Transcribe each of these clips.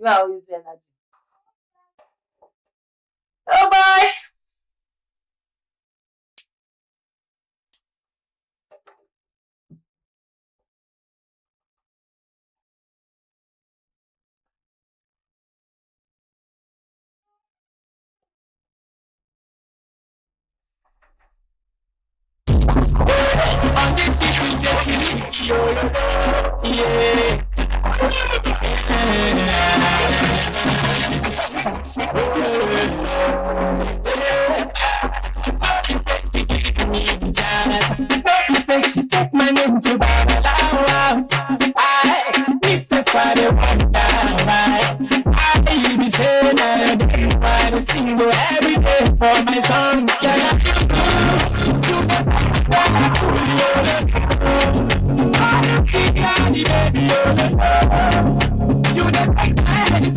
You are always the energy. Oh bye. On this beat, we just need you. Yeah. He said she said my name to Babalawas. I miss a father wonder why. I be saying I want to sing every day for my son. You don't like my head is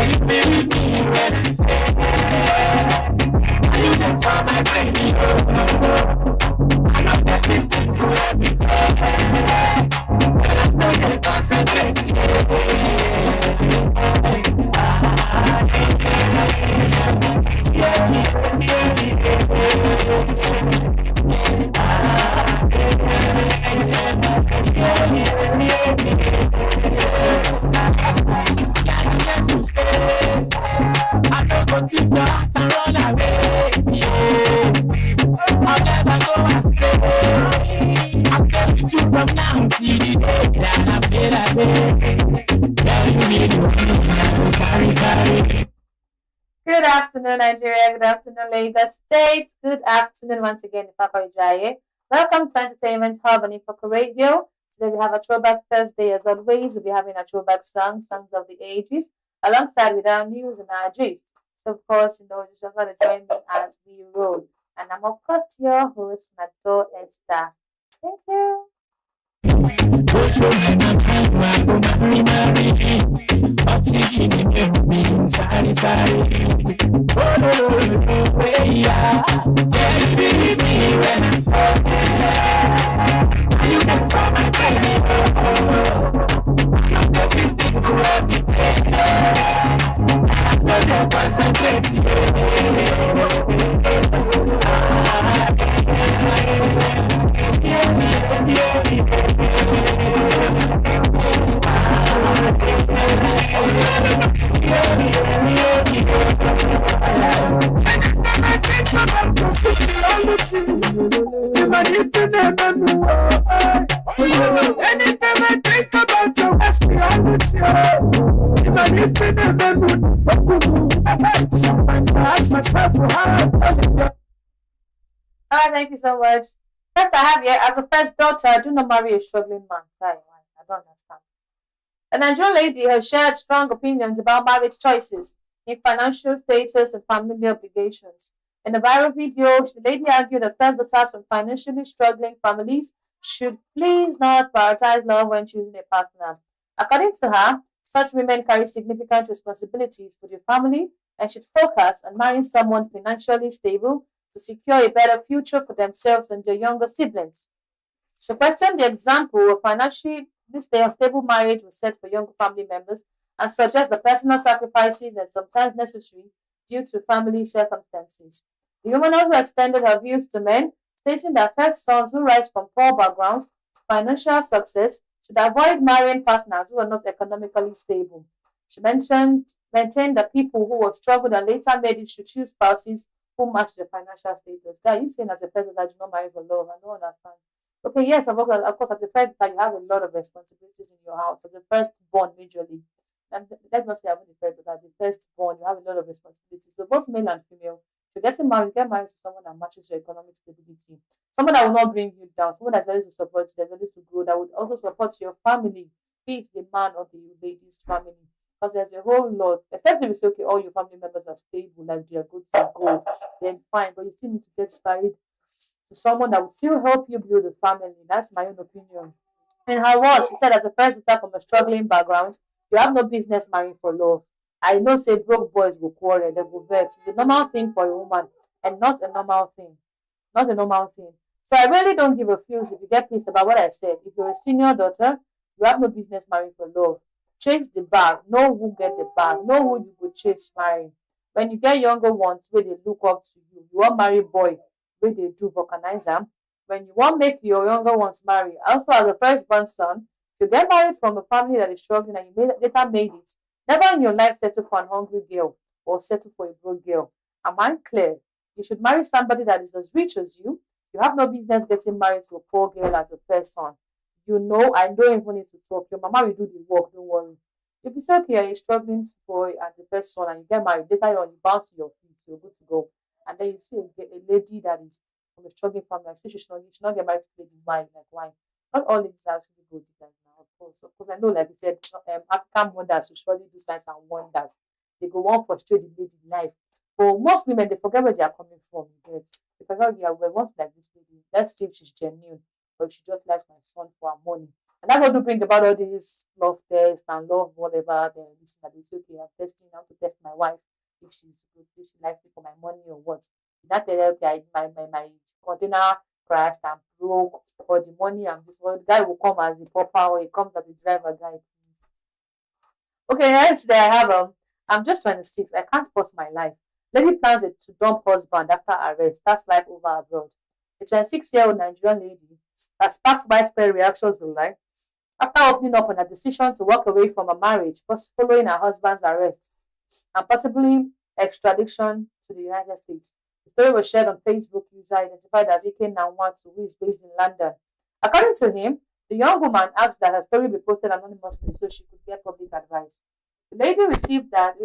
you believe me when I say you don't for my baby. I know that this thing you every day. I know you concentrate. I don't go too far to run away. Yeah. I'll never go astray. I'll stay with you from now till the day that I feel away. Yeah, you really want to carry. Good afternoon, Nigeria. Good afternoon, Lagos State. Good afternoon once again, Ifako Jaye. Welcome to Entertainment Hub on Ifako Radio. Today we have a throwback Thursday as always. We'll be having a throwback songs of the ages, alongside with our news and our gist. So of course, you just want to join me as we roll. And I'm of course your host, Nato Esther. Thank you. Sorry, sorry. Yeah, you believe me when I say you can find my baby. I'm the feast in the every day. I know that concentrate. Anytime I think about your astrology, even if you never sometimes I ask myself how. All right, thank you so much. First, I have here as a first daughter, do not marry a struggling man. Why? I don't understand. A Nigerian lady has shared strong opinions about marriage choices in financial status and family obligations. In a viral video, the lady argued that first daughters from financially struggling families should please not prioritize love when choosing a partner. According to her, such women carry significant responsibilities for their family and should focus on marrying someone financially stable to secure a better future for themselves and their younger siblings. She questioned the example of financially this day unstable marriage was set for younger family members and suggests the personal sacrifices are sometimes necessary due to family circumstances. The woman also extended her views to men, stating that first sons who rise from poor backgrounds to financial success should avoid marrying partners who are not economically stable. She maintained that people who have struggled and later made it should choose spouses who match their financial status. Guy, you saying as a person that you not marry for love, I don't understand. Okay, yes, of course, as a first child, you have a lot of responsibilities in your house. As a firstborn, majorly. And let's not say I'm the first, as the firstborn, you have a lot of responsibilities. So both male and female, if you're getting married, get married to someone that matches your economic stability. Someone that will not bring you down, someone that's ready to support you, that's ready to grow, that would also support your family, be it the man or the lady's family. Because there's a whole lot, except if you say, okay, all your family members are stable, like they are good to go, then fine, but you still need to get married to someone that will still help you build a family. That's my own opinion. In her words, she said, as a person from a struggling background, you have no business marrying for love. I know, say, broke boys will quarrel, they will vex. It's a normal thing for a woman and not a normal thing. Not a normal thing. So I really don't give a fuss if you get pissed about what I said. If you're a senior daughter, You have no business marrying for love. Chase the bag. Know who get the bag. Know who you go chase marry. When you get younger ones where they look up to you, you want marry boy where they do vulcanizer. When you want make your younger ones marry, also as a firstborn son, if you get married from a family that is struggling and later made it, never in your life settle for an hungry girl or settle for a broke girl. Am I clear? You should marry somebody that is as rich as you. You have no business getting married to a poor girl as a first son. I don't even need to talk. Your mama will do the work, don't worry. If it's okay, you're a struggling boy and the first son and you get married, later on you bounce to your feet, you're good to go. And then you see a lady that is from a struggling family, I say she should not get married to lady wine, like wine. Not all ladies are actually good diggers now, of course. Of course, I know, like you said, African mothers will surely do signs and wonders. They go on frustrate the lady life. But most women, they forget where they are coming from. But they forget, yeah, we want like this lady. Let's see if she's genuine or if she just likes my son for her money. And that's what to bring about all these love tests and love whatever. Then listen, that it's okay. I'm testing now to test my wife if she's good, if she likes me for my money or what. Not tell her, okay, my container crashed and broke, or the money I'm just well, the guy will come as a popper or he comes as a driver guy. Please. Okay, next day I have I'm just 26. I can't pause my life. Lady plans to dump husband after arrest. That's life over abroad. A 26-year-old Nigerian lady that sparked widespread reactions online after opening up on her decision to walk away from a marriage following her husband's arrest and possibly extradition to the United States. The story was shared on Facebook, user identified as Ike Nawatu, who is based in London. According to him, the young woman asked that her story be posted anonymously so she could get public advice. The lady believed that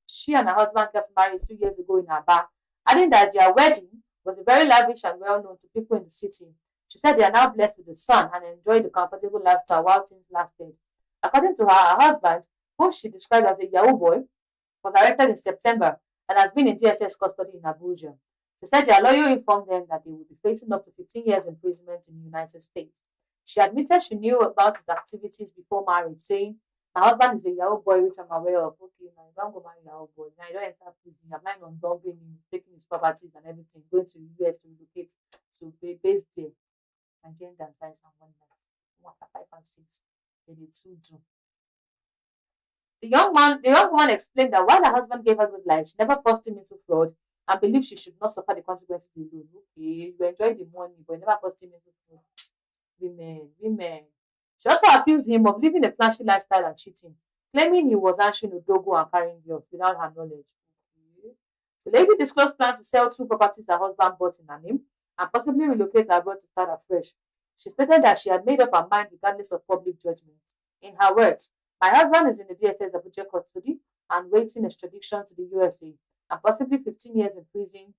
she and her husband got married 2 years ago in Aba, adding that their wedding was very lavish and well known to people in the city. She said they are now blessed with a son and enjoy the comfortable lifestyle while things lasted. According to her husband, whom she described as a Yahoo boy, was arrested in September and has been in DSS custody in Abuja. She said their lawyer informed them that they would be facing up to 15 years imprisonment in the United States. She admitted she knew about his activities before marriage, saying, "My husband is a Yahoo boy, which I'm aware of. Okay, now you don't go marry Yahoo boy. Now you don't enter prison. You're planning on dumping him, taking his properties and everything, going to the US to relocate to be based there. Nigerian and science and wonders. 1, 5, and 6. They did two do." The young woman explained that while her husband gave her good life, she never forced him into fraud and believed she should not suffer the consequences alone. Okay, you enjoy the money, but you never forced him into fraud. Women. She also accused him of living a flashy lifestyle and cheating, claiming he was answering Odogo and carrying girls without her knowledge. Okay. The lady disclosed plans to sell 2 properties her husband bought in her name and possibly relocate abroad to start afresh. She stated that she had made up her mind regardless of public judgment. In her words, "My husband is in the DSS Abuja custody and waiting extradition to the USA and possibly 15 years in prison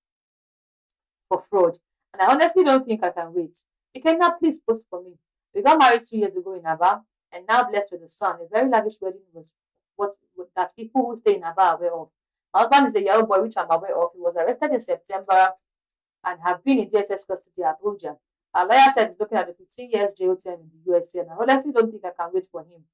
for fraud. And I honestly don't think I can wait. You cannot please post for me. We got married 2 years ago in Aba and now blessed with a son. A very lavish wedding was what that people who stay in Aba are aware of. My husband is a Yahoo boy, which I'm aware of. He was arrested in September and have been in DSS custody at Abuja. Our lawyer said he's looking at the 15 years jail term in the USA, and I honestly don't think I can wait for him.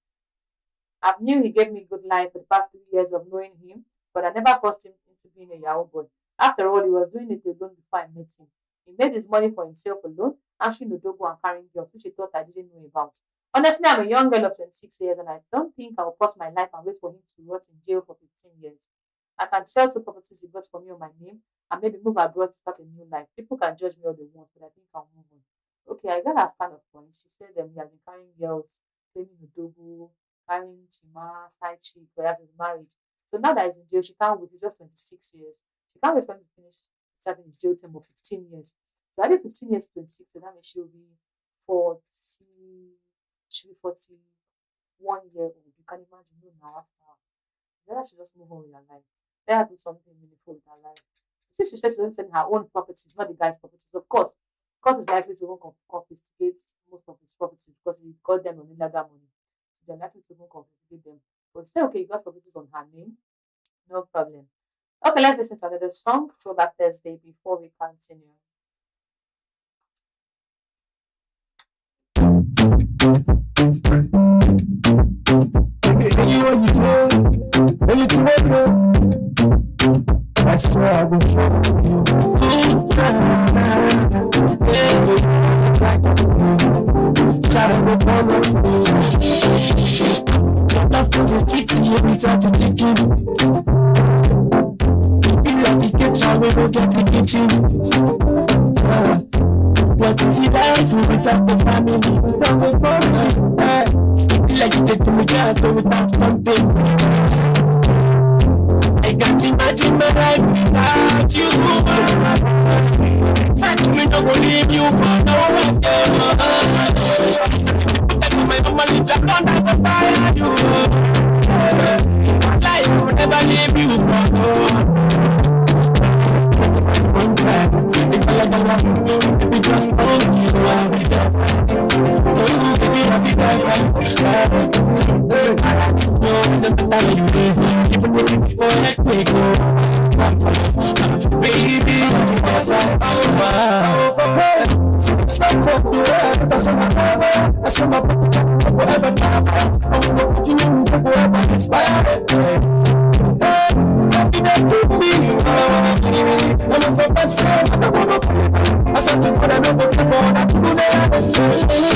I knew he gave me good life for the past 3 years of knowing him, but I never forced him into being a Yahoo boy. After all, he was doing it alone before I met him. He made his money for himself alone, answering Odogo and carrying girls, which he thought I didn't know about. Honestly, I'm a young girl of 26 years, and I don't think I will pause my life and wait for him to rot in jail for 15 years. I can sell 2 properties he got for me on my name and maybe move abroad to start a new life. People can judge me all they want, but I think I'll move on." Okay, I got her stand of points. She said he has been carrying girls, claiming Odogo, carrying Chima, side chick, whereas he's married. So now that he's in jail, she can't wait. He's just 26 years. She can't wait for him to finish serving his jail term of 15 years. So adding 15 years to 26, so that means she'll be 41 year old. You can imagine, now after. Then I should just move on with her life. Let her do something meaningful with her life. Since she says she's selling her own properties, not the guy's properties, of course. Because it's likely to even confiscate most of his properties because he got them on illegal money. So they're likely to even confiscate them. But say, okay, you got properties on her name, no problem. Okay, let's listen to another song, Throwback Thursday, before we continue. That's where I will show you. Shout out to The city every time to chicken. Be like the kitchen, we go get the kitchen. What is it like for without the family? Without the family. Be like you take me out without something. I can't imagine my life without you. Me no go leave you for no one. My mama lives up on that fire. You, life will never leave you for no one time. If I like a lot, baby, just hold me. I'll be there. Oh, baby, I'll be there. No, the better you be. Even if it's for next week. Baby, I'll be there. Oh, wow. It's not for forever. That's what I'm forever. That's what my forever. I'm going to continue to forever inspire. Just give it to me. I must confess, I don't want to. I said to God, I know what you're going to do now.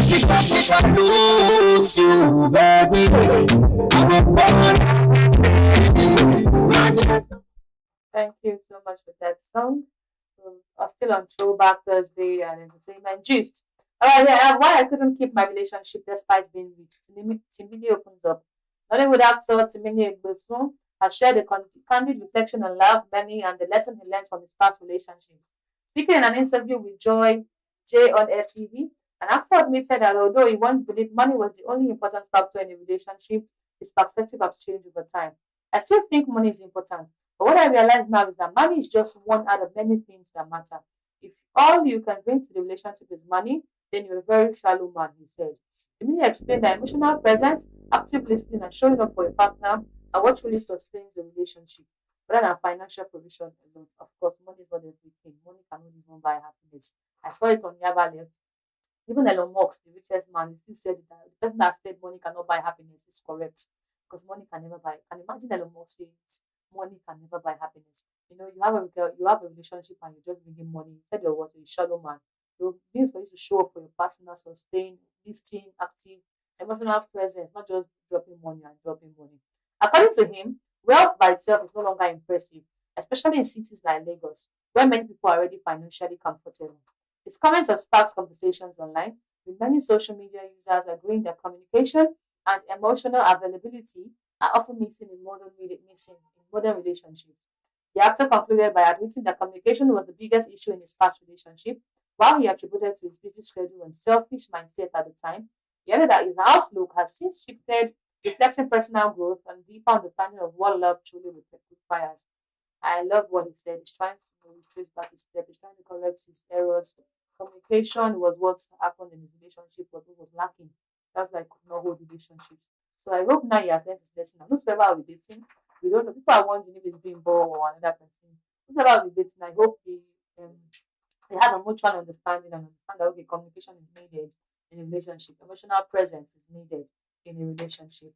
Because if I lose you, baby, I will born. Thank you so much for that song. We are still on Throwback Thursday and Entertainment Gist. Alright, yeah, why I couldn't keep my relationship despite being rich. Timini opens up. Nollywood actor Timini Egbesun has shared a candid reflection on love, money, and the lesson he learned from his past relationship. Speaking in an interview with Joy J on Air TV, an actor admitted that although he once believed money was the only important factor in a relationship, his perspective has changed over time. I still think money is important, but what I realize now is that money is just one out of many things that matter. If all you can bring to the relationship is money, then you're a very shallow man, he said. Emily explained that emotional presence, active listening, and showing up for your partner are what truly sustains the relationship, rather than financial provision alone. Of course, money is not everything. Money cannot even buy happiness. I saw it on Yaba Left. Even Elon Musk, the richest man, he still said that the person that said money cannot buy happiness is correct because money can never buy. Can you imagine Elon Musk saying money can never buy happiness? You know, you have a girl, you have a relationship, and you're just bringing money. You said you're what a shallow man. You need for you to show up for your partner, sustain, listening, active, emotional presence, not just dropping money and dropping money. According to him, wealth by itself is no longer impressive, especially in cities like Lagos, where many people are already financially comfortable. His comments have sparked conversations online, with many social media users agreeing that communication and emotional availability are often missing in modern relationships. The actor concluded by admitting that communication was the biggest issue in his past relationship, while he attributed to his busy schedule and selfish mindset at the time. He added that his outlook has since shifted, reflecting personal growth and deeper understanding of what love truly requires. I love what he said. He's trying to retrace back his step. He's trying to correct his errors. Communication was what happened in his relationship, but what was lacking. That's why I could not hold relationships. So I hope now he has learned his lesson. And whosoever will be dating, we don't know. People are wondering if it's being bored or another person. Whosoever will be dating, I hope um, they have a mutual understanding and understand that okay, communication is needed in a relationship. Emotional presence is needed in a relationship.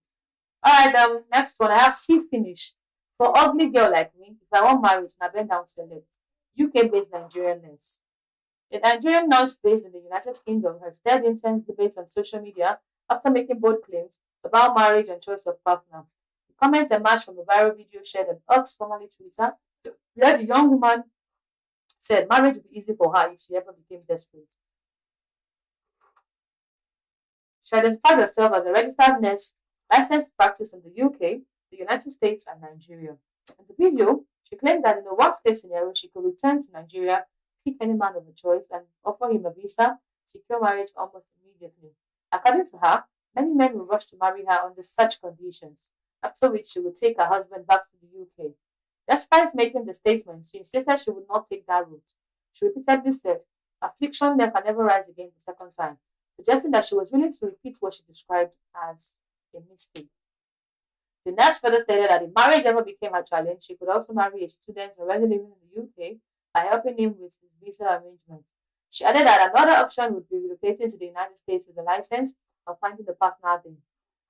All right, next one. I have C finish. For ugly girl like me, if I want marriage, na bend down select. UK-based Nigerian nurse. A Nigerian nurse based in the United Kingdom has stirred intense debates on social media after making bold claims about marriage and choice of partner. The comments emerged from a viral video shared on X, formerly Twitter, where the young woman said marriage would be easy for her if she ever became desperate. She identified herself as a registered nurse licensed to practice in the UK, the United States, and Nigeria. In the video, she claimed that in a worst case scenario, she could return to Nigeria, pick any man of her choice, and offer him a visa, secure marriage almost immediately. According to her, many men will rush to marry her under such conditions, after which she would take her husband back to the UK. Despite making the statement, she insisted she would not take that route. She repeatedly said, affliction can never rise again the second time, suggesting that she was willing to repeat what she described as a mistake. The nurse further stated that if marriage ever became a challenge, she could also marry a student already living in the UK by helping him with his visa arrangements. She added that another option would be relocating to the United States with a license or finding a partner there.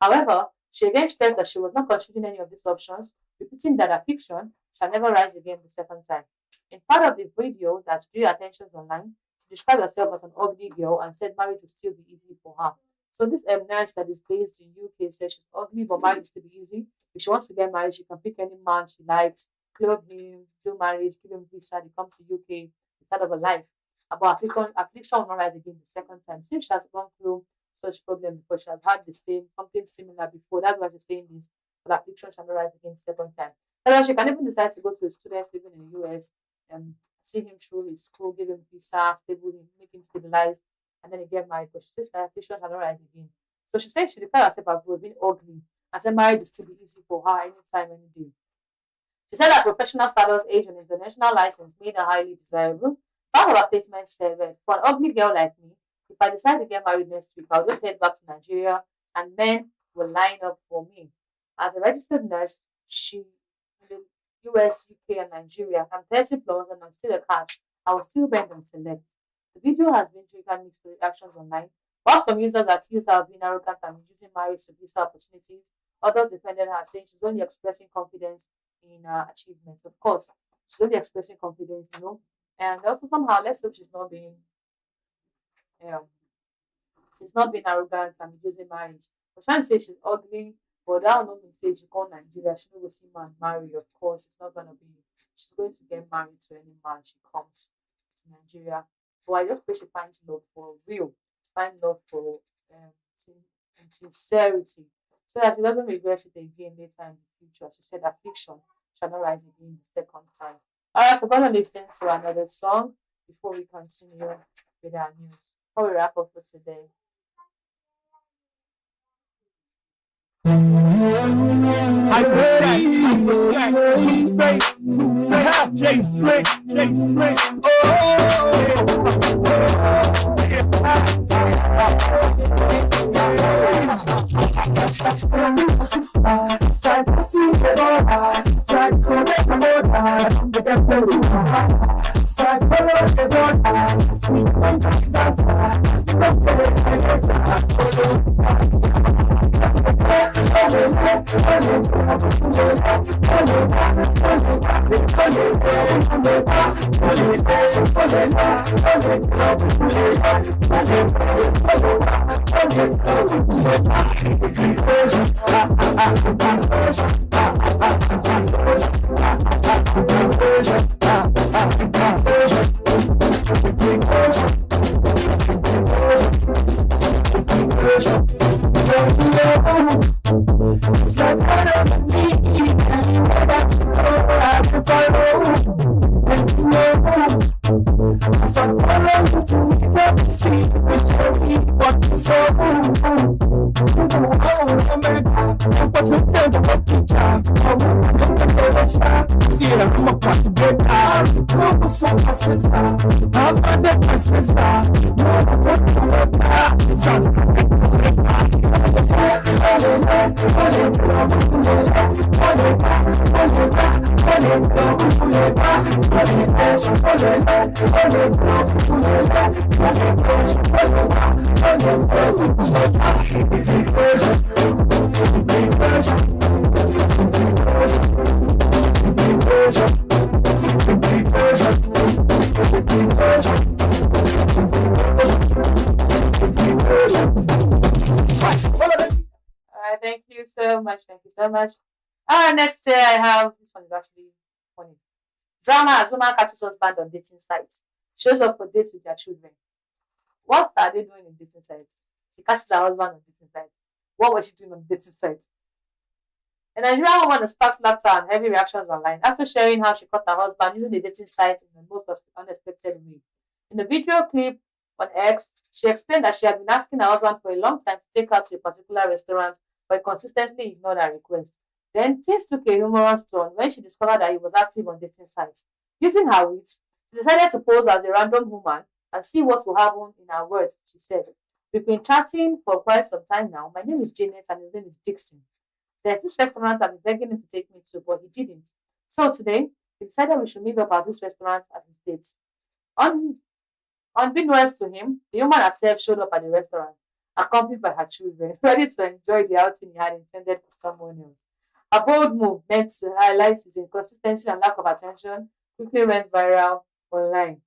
However, she again stressed that she was not considering any of these options, repeating that affliction shall never rise again the second time. In part of the video that drew attention online, she described herself as an ugly girl and said marriage would still be easy for her. So this nurse that is based in UK says she's ugly, but marriage is to be easy. If she wants to get married, she can pick any man she likes, clothe him, do marriage, give him visa, they come to UK, start of a life. About affliction will not rise again the second time. Since she has gone through such problem before, she has had the same something similar before. That's why she's saying this. But affliction shall not rise again the second time. And then she can even decide to go to a student living in the US and see him through his school, give him visa, stable him, make him stabilized, and then he get married. But she says that affliction shall not rise again. So she says she declared herself as being ugly and said marriage is to be easy for her anytime, any day. She said that professional status, age, and international license made her highly desirable. Part of her statement said, "Well, for an ugly girl like me, if I decide to get married next week, I'll just head back to Nigeria and men will line up for me." As a registered nurse, she in the US, UK, and Nigeria. I'm 30 plus and I'm still a catch. I will still bend and select. The video has been triggered mixed reactions online. While some users accuse her of being arrogant and using marriage to visa opportunities, others defended her, saying she's only expressing confidence in her achievements. Of course, she's only expressing confidence, and also somehow let's hope um, she's not being arrogant and using marriage. But trying to say she's ugly, but that will not mean say she come Nigeria, she no go see man marry. Of course, it's not gonna be. She's going to get married to any man she comes to Nigeria. But I just pray she finds love for real, find love for and sincerity, so that she doesn't regret it again later in the future. She said affliction shall not rise again the second time. Alright, we're gonna listen to another song before we continue with our news. Before we wrap up for today. I feel like Two-Face, J Slick, J Slick. Alright, thank you so much. Thank you so much. Alright, next I have this one is actually funny. Drama as woman catches husband on dating sites. Shows up for dates with their children. What are they doing in dating sites? She catches her husband on dating sites. What was she doing on dating sites? A Nigerian woman sparks laughter and heavy reactions online after sharing how she caught her husband using the dating site in the most unexpected way. In the video clip on X, she explained that she had been asking her husband for a long time to take her to a particular restaurant, but he consistently ignored her request. Then things took a humorous turn when she discovered that he was active on dating sites. Using her wits, she decided to pose as a random woman and see what will happen in her words, she said. We've been chatting for quite some time now. My name is Janet and his name is Dixon. There's this restaurant I've been begging him to take me to, but he didn't. So today, we decided we should meet up at this restaurant at his date. Un- Unbeknownst to him, the woman herself showed up at the restaurant, accompanied by her children, ready to enjoy the outing he had intended for someone else. A bold move meant to highlight his inconsistency and lack of attention quickly went viral online.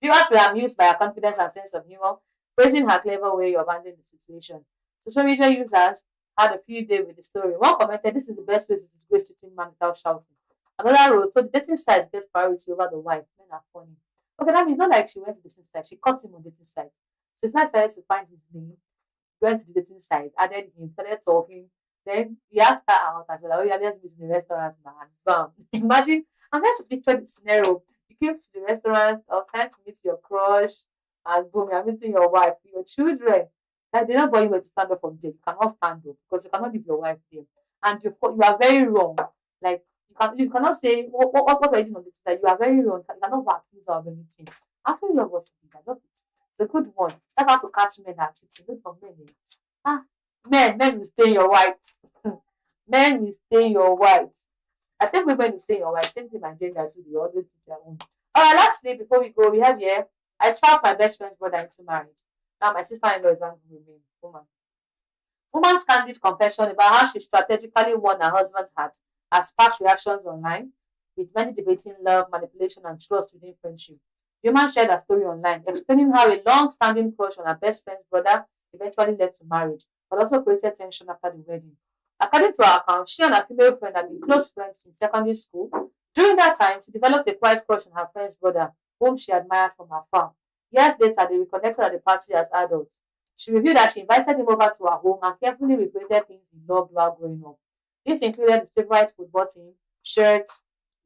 Viewers were amused by her confidence and sense of humor, praising her clever way of handling the situation. Social media users had a field day with the story. One commented, "This is the best way to disgrace cheating man without shouting." Another wrote, "So the dating site gets priority over the wife. Men are funny." Okay, that means not like she went to the dating site, she caught him on the dating site. So it's not started to find his name, went to the dating site, added him, started talking. Then he asked her out and she was like, "Oh yeah, let's meet in the restaurant now." And bam. Imagine, I'm trying to picture the scenario. You came to the restaurant, or trying to meet your crush, and boom, you're meeting your wife, your children. Like they're not going to stand up from there. You cannot stand up because you cannot leave your wife there. And you are very wrong. Like you cannot say what are you doing on this side? You are very wrong. You cannot accuse her of anything. I feel love what you did. I love it. It's a good one. That's how to catch men that are cheating. Good for men. Eh. Ah, men will stay in your white. Men will stay in your white. I think women will stay in your white. Same thing my gender too. They always do their own. Alright, lastly, before we go, we have here. I trust my best friend's brother into marriage. Now my sister-in-law is angry with me. Woman. Woman's candid confession about how she strategically won her husband's heart has sparked reactions online, with many debating love, manipulation, and trust within friendship. The woman shared her story online, explaining how a long-standing crush on her best friend's brother eventually led to marriage, but also created tension after the wedding. According to her account, she and her female friend had been close friends since secondary school. During that time, she developed a quiet crush on her friend's brother, whom she admired from afar. Years later, they reconnected at the party as adults. She revealed that she invited him over to her home and carefully recreated things he loved while growing up. This included his favorite football team, shirts,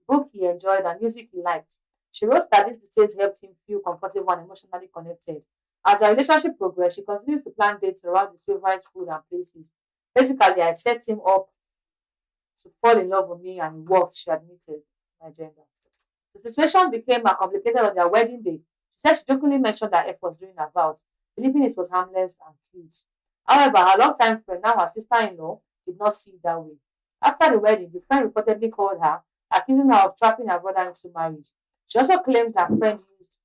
book he enjoyed, and music he liked. She wrote that these details helped him feel comfortable and emotionally connected. As their relationship progressed, she continued to plan dates around his favorite food and places. Basically, I set him up to fall in love with me, and it worked, she admitted. My gender. The situation became more complicated on their wedding day. She said she jokingly mentioned her efforts during her vows, believing it was harmless and cute. However, her longtime friend, now her sister-in-law, did not see it that way. After the wedding, the friend reportedly called her, accusing her of trapping her brother into marriage. She also claimed her friend used,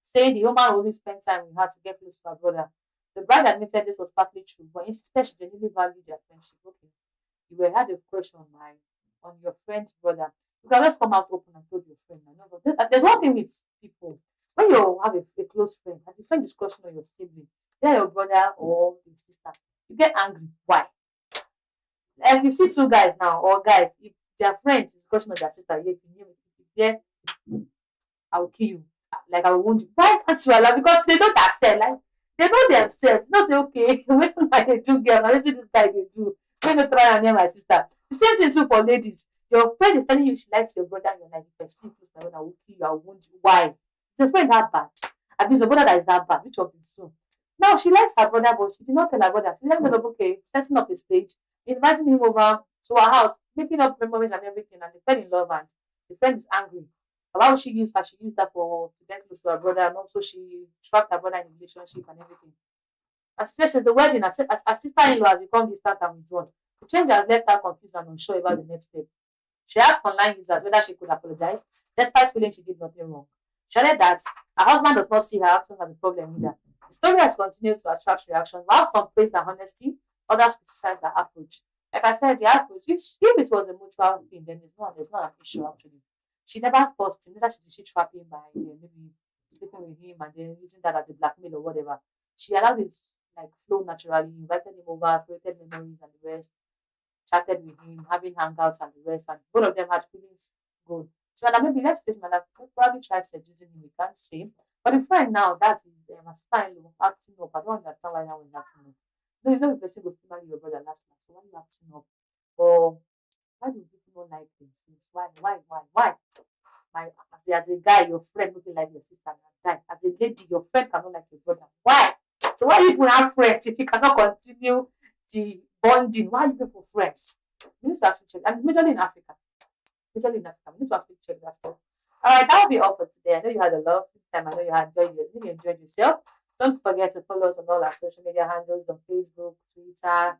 saying the woman only spent time with her to get close to her brother. The bride admitted this was partly true, but insisted she genuinely valued their friendship. Okay, you were had a crush on your friend's brother. You can just come out open and tell your friend. I know, but there's one thing with people. When you have a close friend and the friend is crushing on your sibling, either your brother or your sister, you get angry. Why? Like you see two guys now, or guys, if their friend is crushing on their sister, yeah, I will kill you. Like I will wound you. Why can't you allow? Because they don't accept. Like they know themselves. They don't say, okay, wait till I do girl. Now see this guy they do. When you try and near my sister. The same thing too for ladies. Your friend is telling you she likes your brother, and you're like, if I see you close my brother, I will kill you, I will wound you. Why? Is your friend that bad? I mean, your brother that is that bad. Which of the two? Now she likes her brother, but she did not tell her brother. She let him know, okay, setting up a stage, inviting him over to her house, making up memories and everything, and they fell in love, and the friend is angry. Why would she use her? She used that for to get close to her brother, and also she trapped her brother in a relationship and everything. And she said since the wedding, her sister-in-law has become distant and withdrawn. The change has left her confused and unsure about the next step. She asked online users whether she could apologize, despite feeling she did nothing wrong. She added that her husband does not see her acting as a problem either. The story has continued to attract reactions. While some praised her honesty, others criticized her approach. Like I said, the approach, if it was a mutual thing, then there's not an issue actually. She never forced him, neither did she trap him by maybe sleeping with him and then using that as a blackmail or whatever. She allowed it like flow naturally, invited him over, created memories and the rest, chatted with him, having hangouts and the rest, and both of them had feelings good. So now maybe let's say man, probably try seducing him, we can't say. But the friend now, that's his style of acting up. I don't understand why now he's acting up. No, you know the person goes to marry your brother last so why are you acting up? Or why do people not like him? Since why? My as a guy, your friend looking like your sister and guy. As a lady, your friend cannot like your brother. Why? So why you people have friends if you cannot continue the bonding? Why are you people friends? You need to actually check. And majorly in Africa. Majorly in Africa. We need to actually check that stuff. Alright, that will be all for today. I know you had a lovely time. I know you had really enjoyed yourself. Don't forget to follow us on all our social media handles on Facebook, Twitter,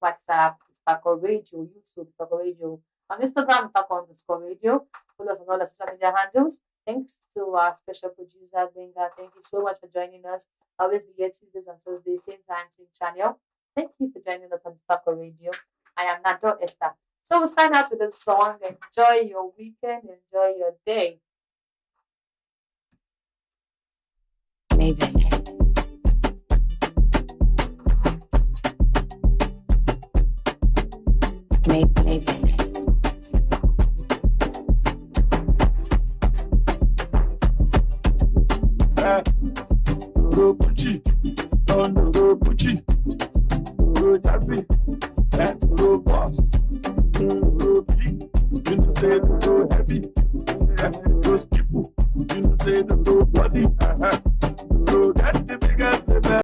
WhatsApp, Ifako Radio, YouTube, Ifako Radio, on Instagram, Ifako_radio. Follow us on all our social media handles. Thanks to our special producer, Benga. Thank you so much for joining us. Always be here Tuesdays and Thursdays, same time, same channel. Thank you for joining us on Ifako Radio. I am Nado Esther. So we'll sign out with a song. Enjoy your weekend. Enjoy your day. Maybe. play business. Pucci, on the Pucci, Jazzy, and boss, big, you know, say the heavy, those people, you know, say the body,